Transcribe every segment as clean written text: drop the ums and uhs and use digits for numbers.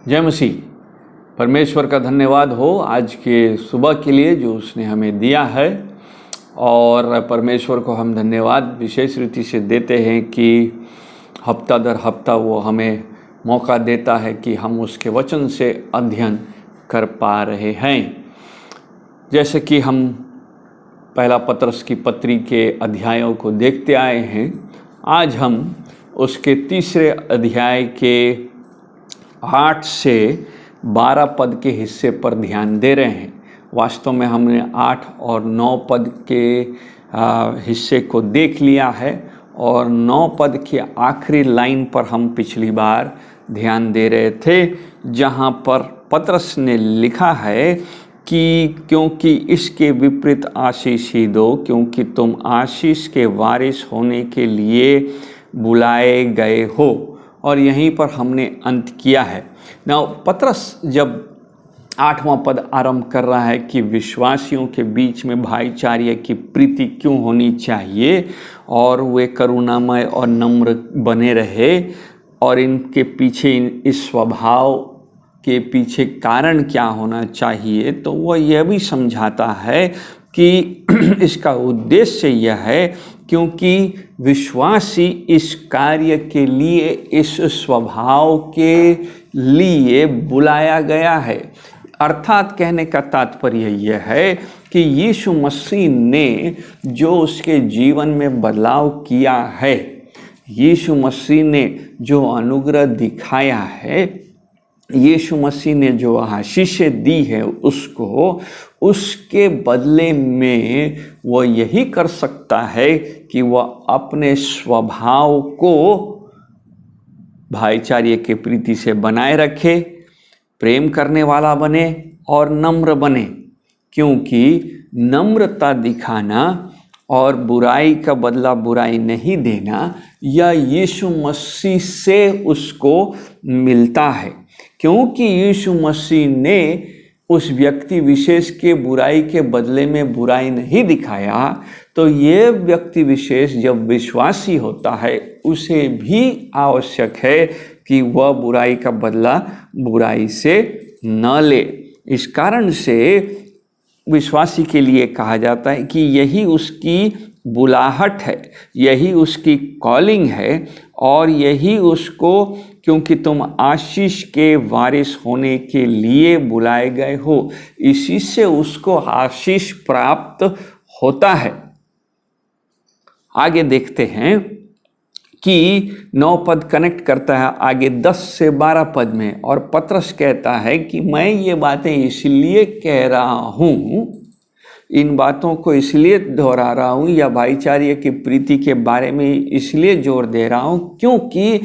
जय मसीह। परमेश्वर का धन्यवाद हो आज के सुबह के लिए जो उसने हमें दिया है। और परमेश्वर को हम धन्यवाद विशेष रीति से देते हैं कि हफ्ता दर हफ्ता वो हमें मौका देता है कि हम उसके वचन से अध्ययन कर पा रहे हैं। जैसे कि हम पहला पत्रस की पत्री के अध्यायों को देखते आए हैं, आज हम उसके तीसरे अध्याय के 8 से 12 पद के हिस्से पर ध्यान दे रहे हैं। वास्तव में हमने 8 और 9 पद के हिस्से को देख लिया है और 9 पद के आखिरी लाइन पर हम पिछली बार ध्यान दे रहे थे, जहाँ पर पत्रस ने लिखा है कि क्योंकि इसके विपरीत आशीष ही दो, क्योंकि तुम आशीष के वारिस होने के लिए बुलाए गए हो। और यहीं पर हमने अंत किया है। ना पत्रस जब 8वां पद आरंभ कर रहा है कि विश्वासियों के बीच में भाईचारे की प्रीति क्यों होनी चाहिए और वे करुणामय और नम्र बने रहे, और इनके पीछे इस स्वभाव के पीछे कारण क्या होना चाहिए, तो वह यह भी समझाता है कि इसका उद्देश्य यह है क्योंकि विश्वासी इस कार्य के लिए, इस स्वभाव के लिए बुलाया गया है। अर्थात कहने का तात्पर्य यह है कि यीशु मसीह ने जो उसके जीवन में बदलाव किया है, यीशु मसीह ने जो अनुग्रह दिखाया है, यीशु मसीह ने जो आशीषें दी है उसको, उसके बदले में वह यही कर सकता है कि वह अपने स्वभाव को भाईचारे के प्रीति से बनाए रखे, प्रेम करने वाला बने और नम्र बने। क्योंकि नम्रता दिखाना और बुराई का बदला बुराई नहीं देना यह यीशु मसीह से उसको मिलता है। क्योंकि यीशु मसीह ने उस व्यक्ति विशेष के बुराई के बदले में बुराई नहीं दिखाया, तो ये व्यक्ति विशेष जब विश्वासी होता है उसे भी आवश्यक है कि वह बुराई का बदला बुराई से न ले। इस कारण से विश्वासी के लिए कहा जाता है कि यही उसकी बुलाहट है, यही उसकी कॉलिंग है, और यही उसको, क्योंकि तुम आशीष के वारिस होने के लिए बुलाए गए हो, इसी से उसको आशीष प्राप्त होता है। आगे देखते हैं कि 9 पद कनेक्ट करता है आगे 10 से 12 पद में, और पत्रस कहता है कि मैं ये बातें इसलिए कह रहा हूँ, इन बातों को इसलिए दोहरा रहा हूँ या भाईचारे की प्रीति के बारे में इसलिए जोर दे रहा हूँ क्योंकि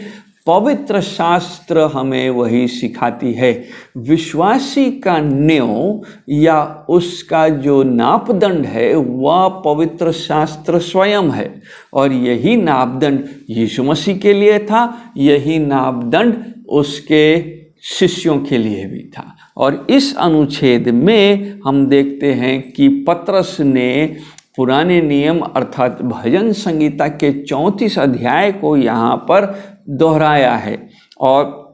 पवित्र शास्त्र हमें वही सिखाती है। विश्वासी का न्याय या उसका जो नापदंड है वह पवित्र शास्त्र स्वयं है, और यही नापदंड यीशु मसीह के लिए था, यही नापदंड उसके शिष्यों के लिए भी था। और इस अनुच्छेद में हम देखते हैं कि पत्रस ने पुराने नियम अर्थात भजन संहिता के 34 अध्याय को यहाँ पर दोहराया है, और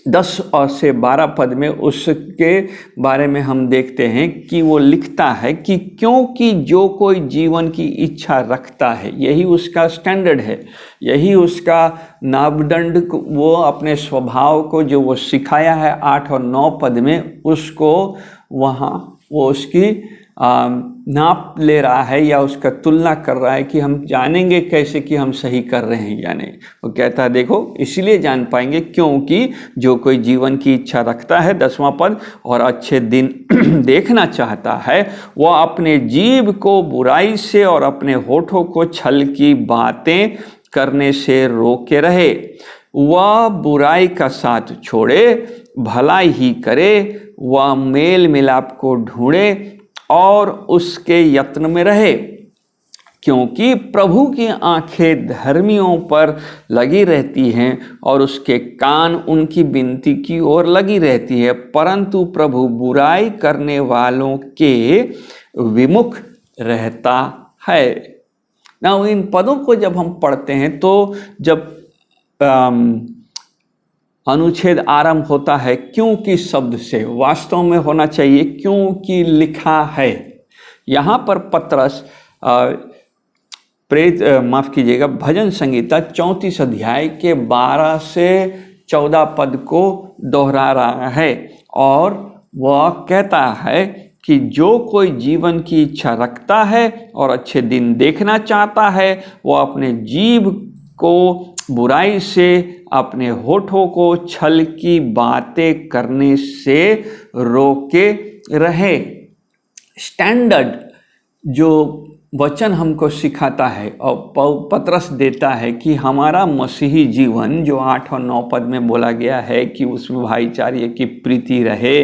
10 और से 12 पद में उसके बारे में हम देखते हैं कि वो लिखता है कि क्योंकि जो कोई जीवन की इच्छा रखता है, यही उसका स्टैंडर्ड है, यही उसका नापदंड, वो अपने स्वभाव को जो वो सिखाया है 8 और 9 पद में, उसको वहाँ वो उसकी नाप ले रहा है या उसका तुलना कर रहा है कि हम जानेंगे कैसे कि हम सही कर रहे हैं या नहीं। वो कहता है देखो इसलिए जान पाएंगे क्योंकि जो कोई जीवन की इच्छा रखता है, 10वां पद, और अच्छे दिन देखना चाहता है, वह अपने जीभ को बुराई से और अपने होठों को छल की बातें करने से रोके रहे। वह बुराई का साथ छोड़े, भलाई ही करे, वह मेल मिलाप को ढूंढे और उसके यत्न में रहे, क्योंकि प्रभु की आंखें धर्मियों पर लगी रहती हैं और उसके कान उनकी विनती की ओर लगी रहती है, परंतु प्रभु बुराई करने वालों के विमुख रहता है। ना इन पदों को जब हम पढ़ते हैं तो जब अनुच्छेद आरंभ होता है क्योंकि शब्द से, वास्तव में होना चाहिए क्योंकि लिखा है। यहाँ पर पतरस माफ कीजिएगा, भजन संहिता 34 अध्याय के 12 से 14 पद को दोहरा रहा है और वह कहता है कि जो कोई जीवन की इच्छा रखता है और अच्छे दिन देखना चाहता है, वह अपने जीभ को बुराई से, अपने होठों को छल की बातें करने से रोके रहे। स्टैंडर्ड जो वचन हमको सिखाता है और पतरस देता है कि हमारा मसीही जीवन जो 8 और 9 पद में बोला गया है कि उसमें भाईचारे की प्रीति रहे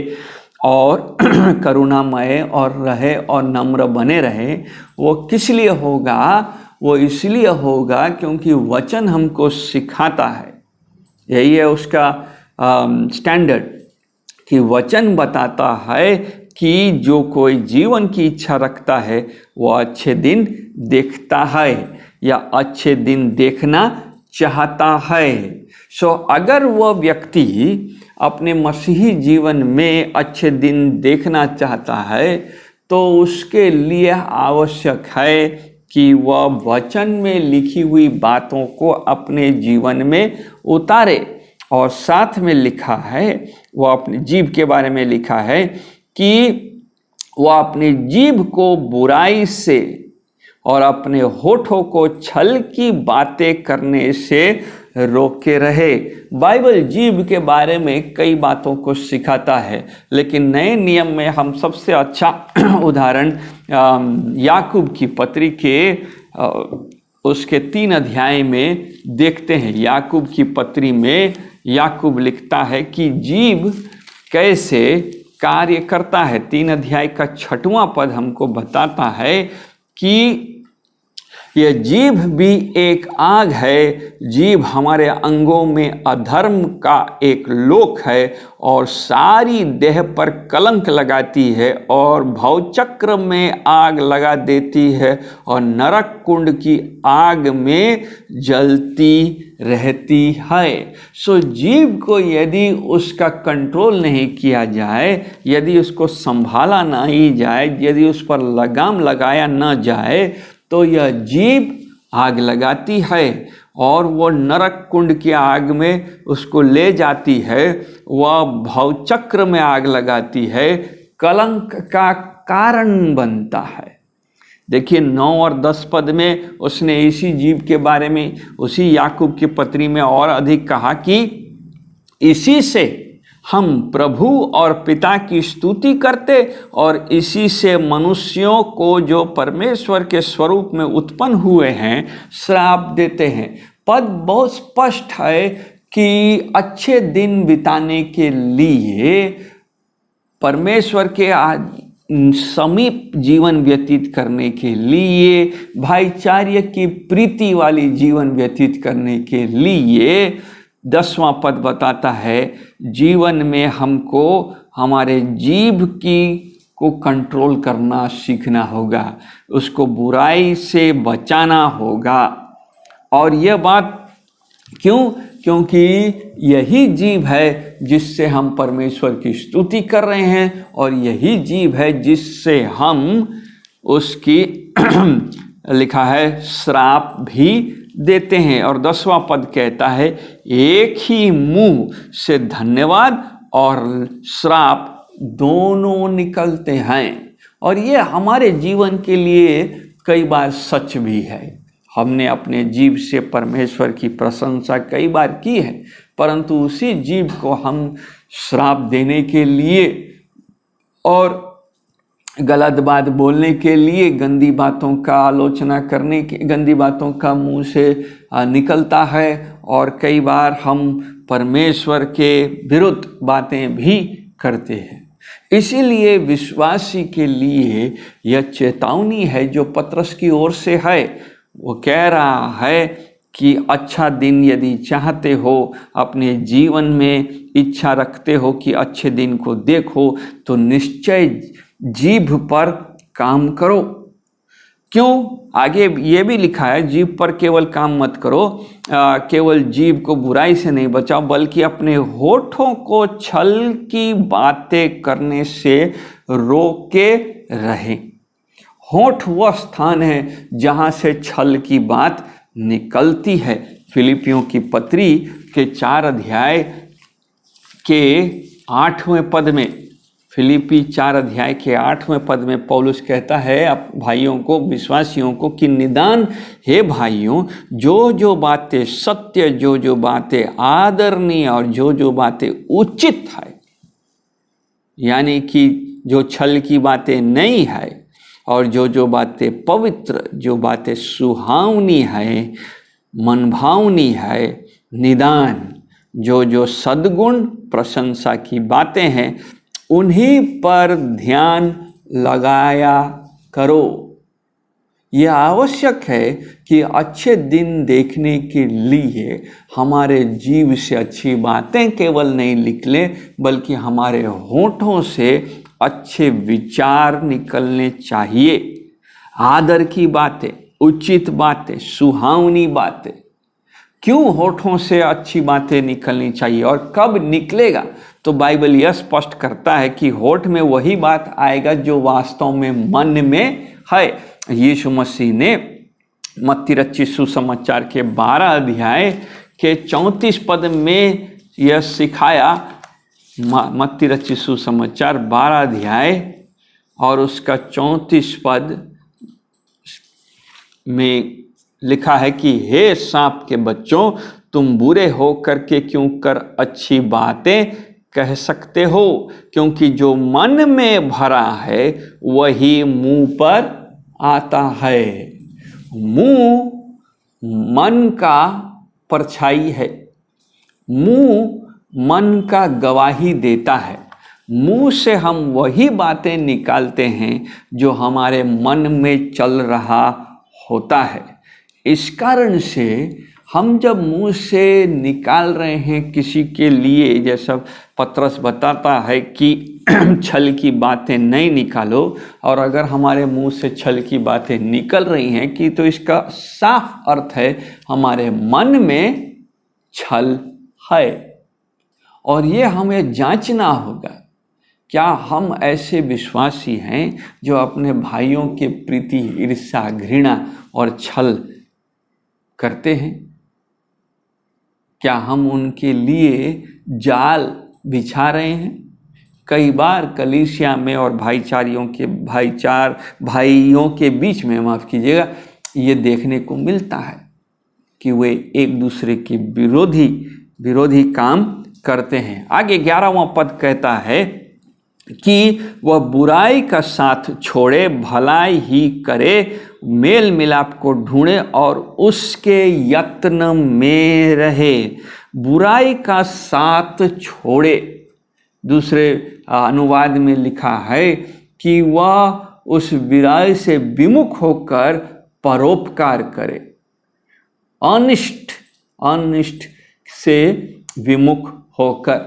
और करुणामय और रहे और नम्र बने रहे, वो किस लिए होगा? वो इसलिए होगा क्योंकि वचन हमको सिखाता है। यही है उसका स्टैंडर्ड कि वचन बताता है कि जो कोई जीवन की इच्छा रखता है वो अच्छे दिन देखता है या अच्छे दिन देखना चाहता है। सो अगर वह व्यक्ति अपने मसीही जीवन में अच्छे दिन देखना चाहता है तो उसके लिए आवश्यक है कि वह वचन में लिखी हुई बातों को अपने जीवन में उतारे। और साथ में लिखा है, वह अपने जीभ के बारे में लिखा है कि वह अपने जीभ को बुराई से और अपने होठों को छल की बातें करने से रोके रहे। बाइबल जीभ के बारे में कई बातों को सिखाता है, लेकिन नए नियम में हम सबसे अच्छा उदाहरण याकूब की पत्री के उसके 3 अध्याय में देखते हैं। याकूब की पत्री में याकूब लिखता है कि जीभ कैसे कार्य करता है। 3 अध्याय का 6वां पद हमको बताता है कि यह जीभ भी एक आग है, जीभ हमारे अंगों में अधर्म का एक लोक है और सारी देह पर कलंक लगाती है और भवचक्र में आग लगा देती है और नरक कुंड की आग में जलती रहती है। सो जीभ को यदि उसका कंट्रोल नहीं किया जाए, यदि उसको संभाला नहीं जाए, यदि उस पर लगाम लगाया न जाए तो यह जीभ आग लगाती है और वो नरक कुंड की आग में उसको ले जाती है। वह भवचक्र में आग लगाती है, कलंक का कारण बनता है। देखिए 9 और 10 पद में उसने इसी जीभ के बारे में उसी याकूब की पत्री में और अधिक कहा कि इसी से हम प्रभु और पिता की स्तुति करते और इसी से मनुष्यों को जो परमेश्वर के स्वरूप में उत्पन्न हुए हैं श्राप देते हैं। पद बहुत स्पष्ट है कि अच्छे दिन बिताने के लिए, परमेश्वर के समीप जीवन व्यतीत करने के लिए, भाईचारे की प्रीति वाली जीवन व्यतीत करने के लिए 10वां पद बताता है जीवन में हमको हमारे जीभ को कंट्रोल करना सीखना होगा, उसको बुराई से बचाना होगा। और यह बात क्यों? क्योंकि यही जीभ है जिससे हम परमेश्वर की स्तुति कर रहे हैं और यही जीभ है जिससे हम उसकी लिखा है श्राप भी देते हैं। और 10वां पद कहता है एक ही मुंह से धन्यवाद और श्राप दोनों निकलते हैं। और ये हमारे जीवन के लिए कई बार सच भी है। हमने अपने जीभ से परमेश्वर की प्रशंसा कई बार की है, परंतु उसी जीभ को हम श्राप देने के लिए और गलत बात बोलने के लिए, गंदी बातों का आलोचना करने के, गंदी बातों का मुंह से निकलता है और कई बार हम परमेश्वर के विरुद्ध बातें भी करते हैं। इसीलिए विश्वासी के लिए यह चेतावनी है जो पतरस की ओर से है। वो कह रहा है कि अच्छा दिन यदि चाहते हो, अपने जीवन में इच्छा रखते हो कि अच्छे दिन को देखो, तो निश्चय जीभ पर काम करो। क्यों? आगे ये भी लिखा है, जीभ पर केवल काम मत करो, केवल जीभ को बुराई से नहीं बचाओ, बल्कि अपने होठों को छल की बातें करने से रोके रहे। होठ वह स्थान है जहां से छल की बात निकलती है। फिलिपियों की पत्री के 4 अध्याय के 8वें पद में, फिलिपी 4 अध्याय के 8वें पद में पौलुस कहता है अब भाइयों को, विश्वासियों को, कि निदान हे भाइयों, जो जो बातें सत्य, जो जो बातें आदरणीय और जो जो बातें उचित है, यानी कि जो छल की बातें नहीं है, और जो जो बातें पवित्र, जो बातें सुहावनी है, मनभावनी है, निदान जो जो सद्गुण, प्रशंसा की बातें हैं, उन्हीं पर ध्यान लगाया करो। यह आवश्यक है कि अच्छे दिन देखने के लिए हमारे जीव से अच्छी बातें केवल नहीं निकले, बल्कि हमारे होठों से अच्छे विचार निकलने चाहिए। आदर की बातें, उचित बातें, सुहावनी बातें। क्यों होठों से अच्छी बातें निकलनी चाहिए और कब निकलेगा? तो बाइबल यह स्पष्ट करता है कि होठ में वही बात आएगा जो वास्तव में मन में है। यीशु मसीह ने मत्ती रचित सुसमाचार के 12 अध्याय के 34 पद में यह सिखाया। मत्ती रचित सुसमाचार 12 अध्याय और उसका 34 पद में लिखा है कि हे सांप के बच्चों, तुम बुरे हो करके क्यों कर अच्छी बातें कह सकते हो? क्योंकि जो मन में भरा है वही मुंह पर आता है। मुंह मन का परछाई है। मुंह मन का गवाही देता है। मुंह से हम वही बातें निकालते हैं जो हमारे मन में चल रहा होता है। इस कारण से हम जब मुंह से निकाल रहे हैं किसी के लिए, जैसा पतरस बताता है कि छल की बातें नहीं निकालो, और अगर हमारे मुंह से छल की बातें निकल रही हैं कि तो इसका साफ अर्थ है हमारे मन में छल है। और ये हमें जांचना होगा, क्या हम ऐसे विश्वासी हैं जो अपने भाइयों के प्रति ईर्ष्या, घृणा और छल करते हैं? क्या हम उनके लिए जाल बिछा रहे हैं? कई बार कलीसिया में और भाइयों के बीच में, माफ़ कीजिएगा, ये देखने को मिलता है कि वे एक दूसरे के विरोधी काम करते हैं। आगे 11वां पद कहता है कि वह बुराई का साथ छोड़े, भलाई ही करे, मेल मिलाप को ढूंढे और उसके यत्न में रहे। बुराई का साथ छोड़े, दूसरे अनुवाद में लिखा है कि वह उस बुराई से विमुख होकर परोपकार करे। अनिष्ट से विमुख होकर,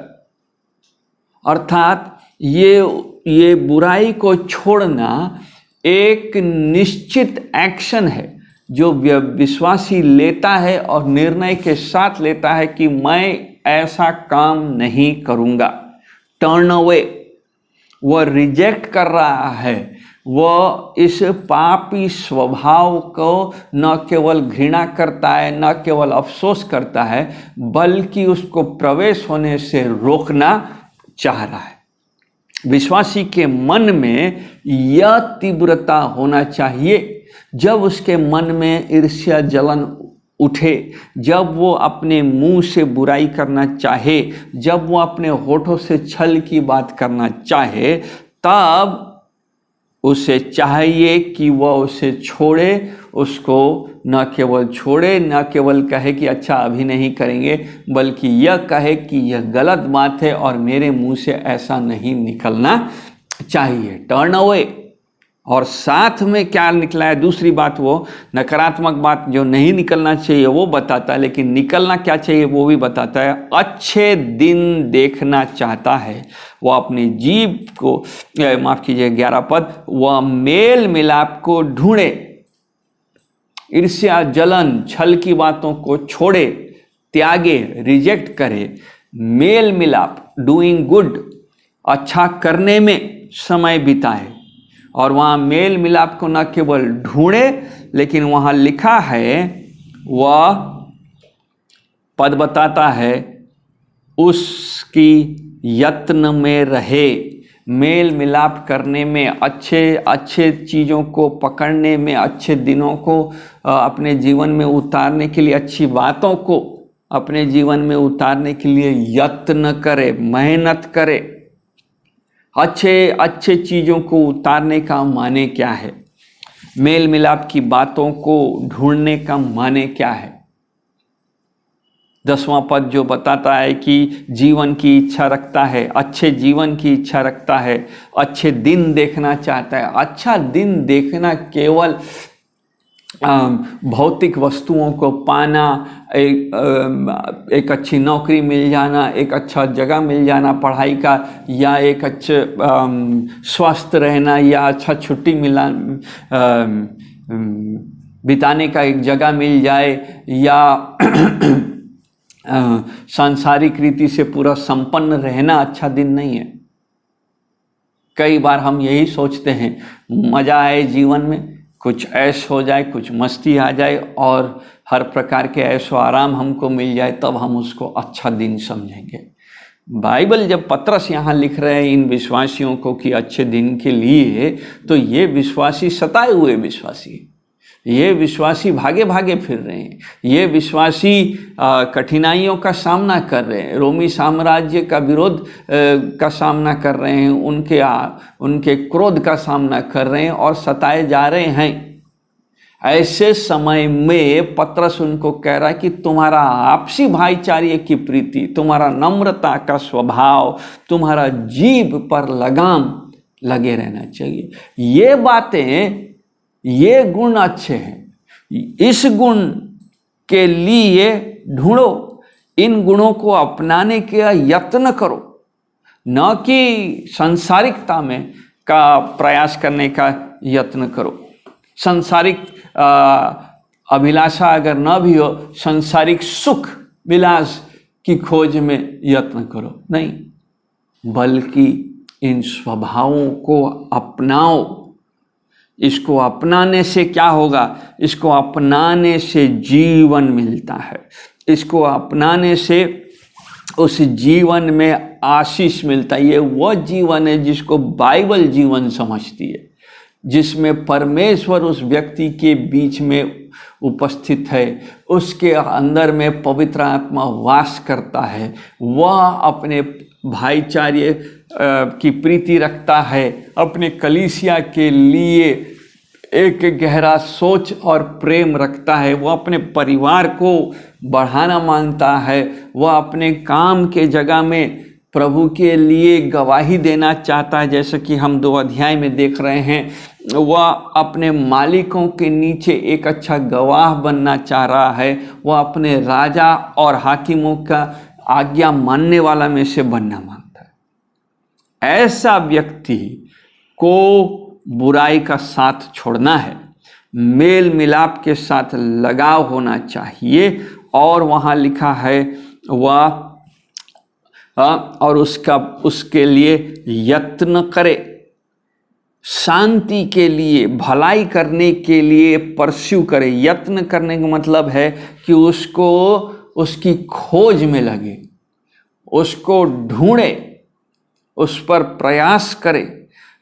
अर्थात ये बुराई को छोड़ना एक निश्चित एक्शन है जो विश्वासी लेता है और निर्णय के साथ लेता है कि मैं ऐसा काम नहीं करूँगा। टर्न अवे, वह रिजेक्ट कर रहा है। वह इस पापी स्वभाव को न केवल घृणा करता है, न केवल अफसोस करता है, बल्कि उसको प्रवेश होने से रोकना चाह रहा है। विश्वासी के मन में यह तीव्रता होना चाहिए, जब उसके मन में ईर्ष्या, जलन उठे, जब वो अपने मुंह से बुराई करना चाहे, जब वो अपने होठों से छल की बात करना चाहे, तब उसे चाहिए कि वह उसे छोड़े। उसको न केवल छोड़े, न केवल कहे कि अच्छा अभी नहीं करेंगे, बल्कि यह कहे कि यह गलत बात है और मेरे मुंह से ऐसा नहीं निकलना चाहिए। Turn away. और साथ में क्या निकला है, दूसरी बात, वो नकारात्मक बात जो नहीं निकलना चाहिए वो बताता है, लेकिन निकलना क्या चाहिए वो भी बताता है। अच्छे दिन देखना चाहता है वह अपनी जीभ को, माफ़ कीजिए 11 पद, वह मेल मिलाप को ढूंढे। ईर्ष्या, जलन, छल की बातों को छोड़े, त्यागे, रिजेक्ट करे, मेल मिलाप, डूइंग गुड, अच्छा करने में समय बिताए। और वहाँ मेल मिलाप को न केवल ढूंढे, लेकिन वहाँ लिखा है, वह पद बताता है, उसकी यत्न में रहे। मेल मिलाप करने में, अच्छे अच्छे चीज़ों को पकड़ने में, अच्छे दिनों को अपने जीवन में उतारने के लिए, अच्छी बातों को अपने जीवन में उतारने के लिए यत्न करे, मेहनत करे। अच्छे अच्छे चीज़ों को उतारने का माने क्या है? मेल मिलाप की बातों को ढूंढने का माने क्या है? 10वां पद जो बताता है कि जीवन की इच्छा रखता है, अच्छे जीवन की इच्छा रखता है, अच्छे दिन देखना चाहता है। अच्छा दिन देखना केवल भौतिक वस्तुओं को पाना, एक अच्छी नौकरी मिल जाना, एक अच्छा जगह मिल जाना पढ़ाई का, या एक अच्छे स्वस्थ रहना, या अच्छा छुट्टी मिला बिताने का एक जगह मिल जाए, या सांसारिक रीति से पूरा संपन्न रहना अच्छा दिन नहीं है। कई बार हम यही सोचते हैं, मज़ा आए जीवन में, कुछ ऐश हो जाए, कुछ मस्ती आ जाए और हर प्रकार के ऐशो आराम हमको मिल जाए, तब हम उसको अच्छा दिन समझेंगे। बाइबल जब पतरस यहाँ लिख रहे हैं इन विश्वासियों को कि अच्छे दिन के लिए, तो ये विश्वासी सताए हुए विश्वासी, ये विश्वासी भागे भागे फिर रहे हैं, ये विश्वासी कठिनाइयों का सामना कर रहे हैं, रोमी साम्राज्य का विरोध का सामना कर रहे हैं, उनके क्रोध का सामना कर रहे हैं और सताए जा रहे हैं। ऐसे समय में पतरस उनको कह रहा है कि तुम्हारा आपसी भाईचारे की प्रीति, तुम्हारा नम्रता का स्वभाव, तुम्हारा जीभ पर लगाम लगे रहना चाहिए। ये बातें, ये गुण अच्छे हैं। इस गुण के लिए ढूंढो, इन गुणों को अपनाने का यत्न करो, न कि सांसारिकता में का प्रयास करने का यत्न करो। सांसारिक अभिलाषा अगर न भी हो, सांसारिक सुख विलास की खोज में यत्न करो, नहीं, बल्कि इन स्वभावों को अपनाओ। इसको अपनाने से क्या होगा? इसको अपनाने से जीवन मिलता है। इसको अपनाने से उस जीवन में आशीष मिलता है। ये वह जीवन है जिसको बाइबल जीवन समझती है, जिसमें परमेश्वर उस व्यक्ति के बीच में उपस्थित है, उसके अंदर में पवित्र आत्मा वास करता है, वह अपने भाईचारे की प्रीति रखता है, अपने कलीसिया के लिए एक गहरा सोच और प्रेम रखता है, वह अपने परिवार को बढ़ाना मांगता है, वह अपने काम के जगह में प्रभु के लिए गवाही देना चाहता है, जैसे कि हम 2 अध्याय में देख रहे हैं। वह अपने मालिकों के नीचे एक अच्छा गवाह बनना चाह रहा है, वह अपने राजा और हाकिमों का आज्ञा मानने वाला में से बनना मांगता है। ऐसा व्यक्ति को बुराई का साथ छोड़ना है, मेल मिलाप के साथ लगाव होना चाहिए, और वहाँ लिखा है वह और उसके लिए यत्न करे, शांति के लिए, भलाई करने के लिए परस्यू करे। यत्न करने का मतलब है कि उसको उसकी खोज में लगे, उसको ढूंढे, उस पर प्रयास करे।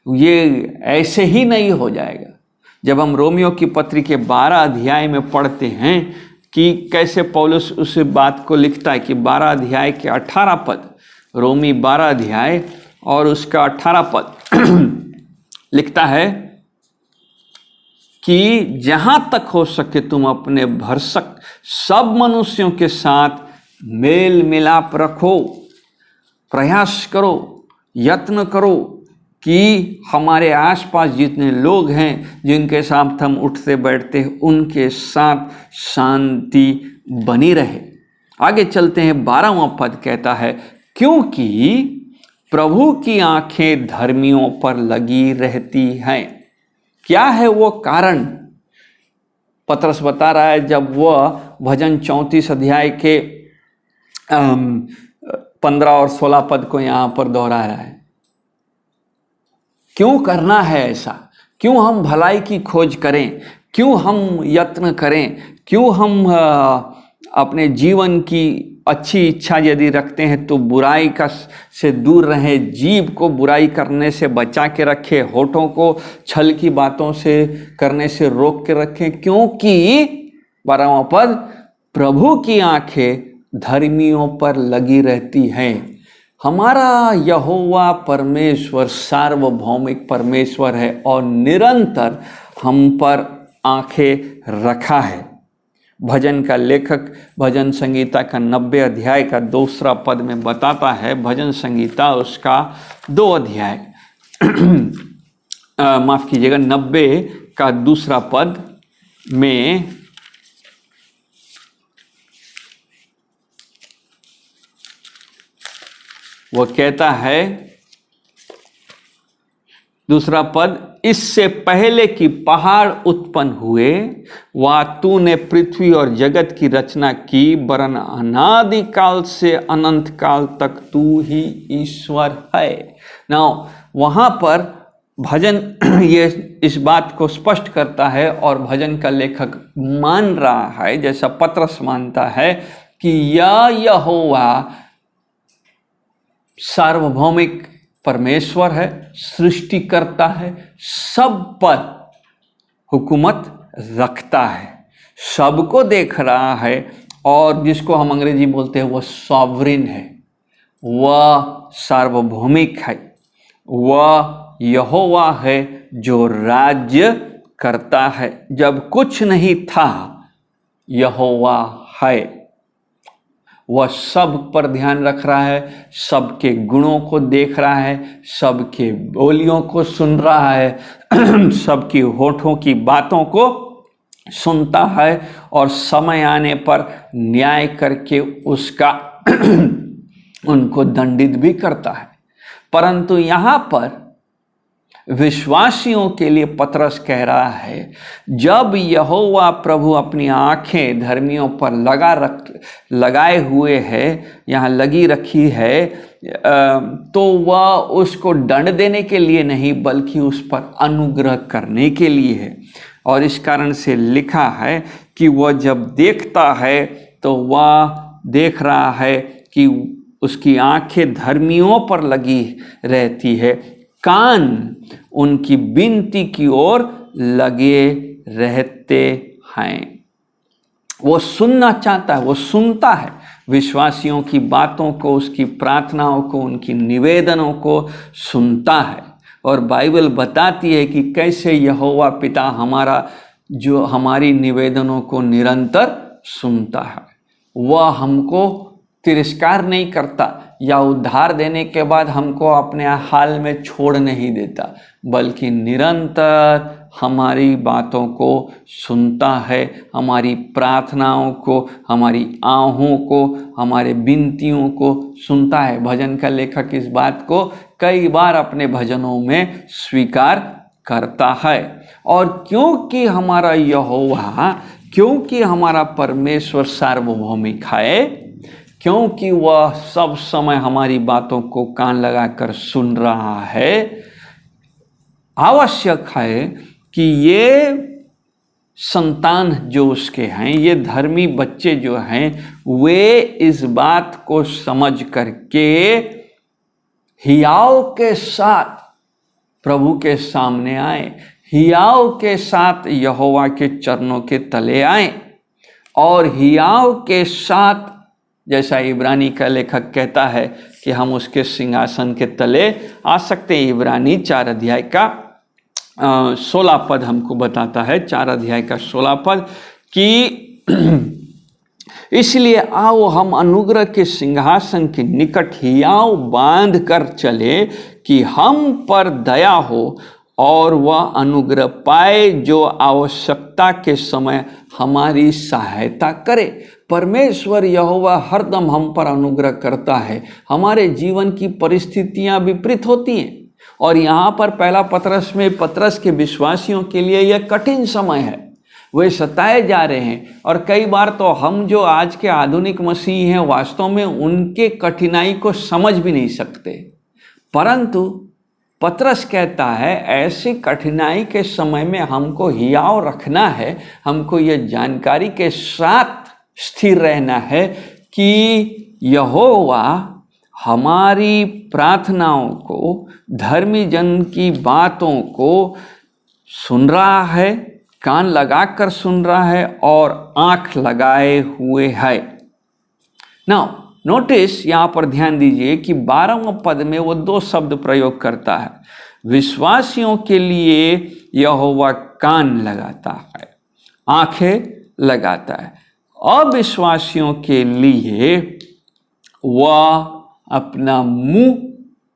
ये ऐसे ही नहीं हो जाएगा। जब हम रोमियो की पत्री के 12 अध्याय में पढ़ते हैं कि कैसे पौलुस उस बात को लिखता है कि 12 अध्याय के 18 पद, रोमी 12 अध्याय और उसका 18 पद लिखता है कि जहां तक हो सके तुम अपने भरसक सब मनुष्यों के साथ मेल मिलाप रखो, प्रयास करो, यत्न करो कि हमारे आसपास जितने लोग हैं जिनके साथ हम उठते बैठते हैं उनके साथ शांति बनी रहे। आगे चलते हैं, 12वां पद कहता है, क्योंकि प्रभु की आंखें धर्मियों पर लगी रहती हैं। क्या है वो कारण? पतरस बता रहा है जब वह भजन 34 अध्याय के 15 और 16 पद को यहाँ पर दोहरा रहा है। क्यों करना है ऐसा? क्यों हम भलाई की खोज करें? क्यों हम यत्न करें? क्यों हम अपने जीवन की अच्छी इच्छा यदि रखते हैं तो बुराई का से दूर रहें, जीभ को बुराई करने से बचा के रखें, होठों को छल की बातों से करने से रोक के रखें, क्योंकि 12वां पद, प्रभु की आंखें धर्मियों पर लगी रहती हैं। हमारा यहोवा परमेश्वर सार्वभौमिक परमेश्वर है और निरंतर हम पर आंखें रखा है। भजन का लेखक भजन संगीता का 90 अध्याय का 2 पद में बताता है, भजन संगीता उसका 2 अध्याय माफ कीजिएगा 90 का 2 पद में वो कहता है, 2 पद, इससे पहले कि पहाड़ उत्पन्न हुए वा तूने पृथ्वी और जगत की रचना की, वरन अनादि काल से अनंत काल तक तू ही ईश्वर है। नाउ वहाँ पर भजन ये इस बात को स्पष्ट करता है और भजन का लेखक मान रहा है, जैसा पतरस मानता है, कि यहोवा सार्वभौमिक परमेश्वर है, सृष्टिकर्ता है, सब पर हुकूमत रखता है, सबको देख रहा है और जिसको हम अंग्रेजी बोलते हैं वह सॉवरिन है, वह सार्वभौमिक है, वह यहोवा है जो राज्य करता है। जब कुछ नहीं था यहोवा है, वह सब पर ध्यान रख रहा है, सबके गुणों को देख रहा है, सबके बोलियों को सुन रहा है, सबकी होठों की बातों को सुनता है और समय आने पर न्याय करके उसका उनको दंडित भी करता है। परंतु यहाँ पर विश्वासियों के लिए पतरस कह रहा है, जब यहोवा प्रभु अपनी आंखें धर्मियों पर लगाए हुए है, यहाँ लगी रखी है, तो वह उसको दंड देने के लिए नहीं बल्कि उस पर अनुग्रह करने के लिए है। और इस कारण से लिखा है कि वह जब देखता है तो वह देख रहा है कि उसकी आंखें धर्मियों पर लगी रहती है, कान उनकी विनती की ओर लगे रहते हैं। वो सुनना चाहता है, वो सुनता है विश्वासियों की बातों को, उसकी प्रार्थनाओं को, उनकी निवेदनों को सुनता है। और बाइबल बताती है कि कैसे यहोवा पिता हमारा जो हमारी निवेदनों को निरंतर सुनता है, वह हमको तिरस्कार नहीं करता या उद्धार देने के बाद हमको अपने हाल में छोड़ नहीं देता, बल्कि निरंतर हमारी बातों को सुनता है, हमारी प्रार्थनाओं को, हमारी आहों को, हमारे विनतियों को सुनता है। भजन का लेखक इस बात को कई बार अपने भजनों में स्वीकार करता है। और क्योंकि हमारा यहोवा, क्योंकि हमारा परमेश्वर सार्वभौमिक है, क्योंकि वह सब समय हमारी बातों को कान लगाकर सुन रहा है, आवश्यक है कि ये संतान जो उसके हैं, ये धर्मी बच्चे जो हैं, वे इस बात को समझ करके हियाव के साथ प्रभु के सामने आए, हियाव के साथ यहोवा के चरणों के तले आए और हियाव के साथ, जैसा इब्रानी का लेखक कहता है, कि हम उसके सिंहासन के तले आ सकते हैं। इब्रानी 4 अध्याय का 16 पद हमको बताता है, 4 अध्याय का 16 पद, कि इसलिए आओ हम अनुग्रह के सिंहासन के निकट हियाव बांध कर चले कि हम पर दया हो और वह अनुग्रह पाए जो आवश्यकता के समय हमारी सहायता करे। परमेश्वर यहोवा हरदम हम पर अनुग्रह करता है। हमारे जीवन की परिस्थितियां विपरीत होती हैं और यहाँ पर पहला पतरस में पतरस के विश्वासियों के लिए यह कठिन समय है, वे सताए जा रहे हैं। और कई बार तो हम जो आज के आधुनिक मसीह हैं वास्तव में उनके कठिनाई को समझ भी नहीं सकते, परंतु पतरस कहता है ऐसी कठिनाई के समय में हमको हियाव रखना है, हमको ये जानकारी के साथ स्थिर रहना है कि यहोवा हमारी प्रार्थनाओं को, धर्मी जन की बातों को सुन रहा है, कान लगाकर सुन रहा है और आंख लगाए हुए है। नाउ नोटिस, यहाँ पर ध्यान दीजिए कि 12वें पद में वो 2 शब्द प्रयोग करता है। विश्वासियों के लिए यहोवा कान लगाता है, आंखें लगाता है। अविश्वासियों के लिए वह अपना मुंह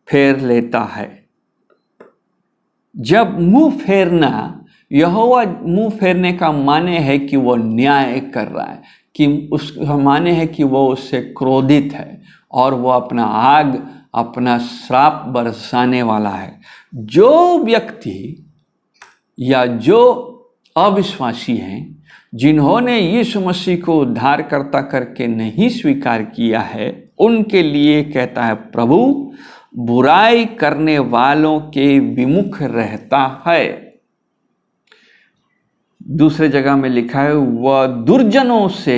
फेर लेता है। जब मुंह फेरना, यहोवा मुंह फेरने का माने है कि वो न्याय कर रहा है, कि उसका माने है कि वो उससे क्रोधित है और वो अपना आग, अपना श्राप बरसाने वाला है। जो व्यक्ति या जो अविश्वासी हैं जिन्होंने यीशु मसीह को उद्धारकर्ता करके नहीं स्वीकार किया है, उनके लिए कहता है प्रभु बुराई करने वालों के विमुख रहता है। दूसरे जगह में लिखा है वह दुर्जनों से,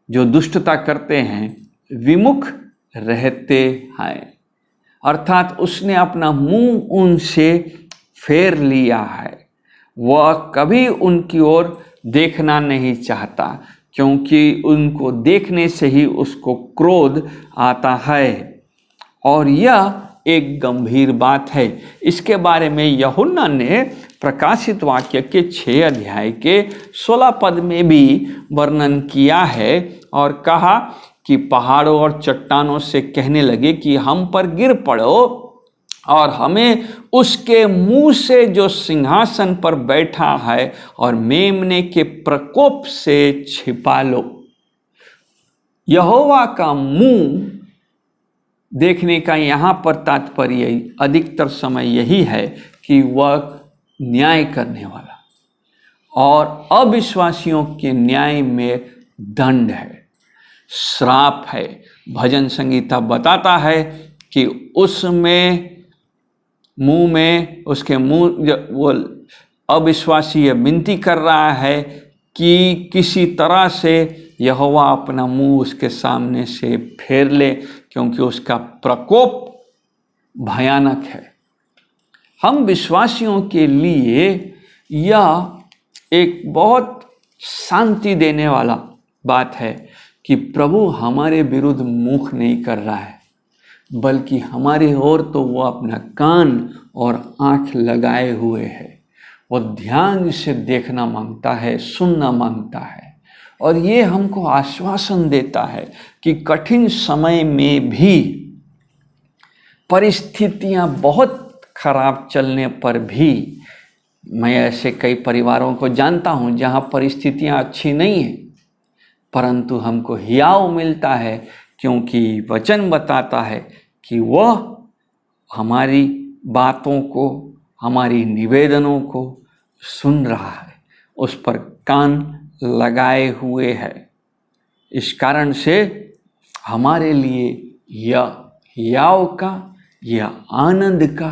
जो दुष्टता करते हैं, विमुख रहते हैं। अर्थात उसने अपना मुंह उनसे फेर लिया है। वह कभी उनकी ओर देखना नहीं चाहता, क्योंकि उनको देखने से ही उसको क्रोध आता है। और यह एक गंभीर बात है। इसके बारे में यूहन्ना ने प्रकाशित वाक्य के 6 अध्याय के 16 पद में भी वर्णन किया है और कहा कि पहाड़ों और चट्टानों से कहने लगे कि हम पर गिर पड़ो और हमें उसके मुंह से जो सिंहासन पर बैठा है और मेमने के प्रकोप से छिपा लो। यहोवा का मुंह देखने का यहाँ पर तात्पर्य अधिकतर समय यही है कि वह न्याय करने वाला, और अविश्वासियों के न्याय में दंड है, श्राप है। भजन संगीता बताता है कि उसमें मुंह में, उसके मुंह, वो अविश्वासी ये विनती कर रहा है कि किसी तरह से यहोवा अपना मुंह उसके सामने से फेर ले, क्योंकि उसका प्रकोप भयानक है। हम विश्वासियों के लिए यह एक बहुत शांति देने वाला बात है कि प्रभु हमारे विरुद्ध मुख नहीं कर रहा है, बल्कि हमारे ओर तो वो अपना कान और आंख लगाए हुए है। वो ध्यान से देखना मांगता है, सुनना मांगता है, और ये हमको आश्वासन देता है कि कठिन समय में भी, परिस्थितियां बहुत खराब चलने पर भी, मैं ऐसे कई परिवारों को जानता हूं जहां परिस्थितियां अच्छी नहीं हैं, परंतु हमको हियाव मिलता है, क्योंकि वचन बताता है कि वह हमारी बातों को, हमारी निवेदनों को सुन रहा है, उस पर कान लगाए हुए है। इस कारण से हमारे लिए यह हियाव का, यह आनंद का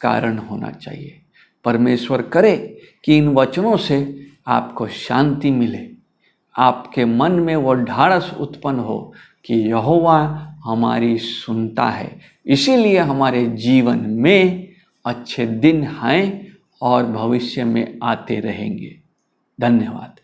कारण होना चाहिए। परमेश्वर करे कि इन वचनों से आपको शांति मिले, आपके मन में वो ढाढ़स उत्पन्न हो कि यहोवा हमारी सुनता है, इसीलिए हमारे जीवन में अच्छे दिन हैं और भविष्य में आते रहेंगे। धन्यवाद।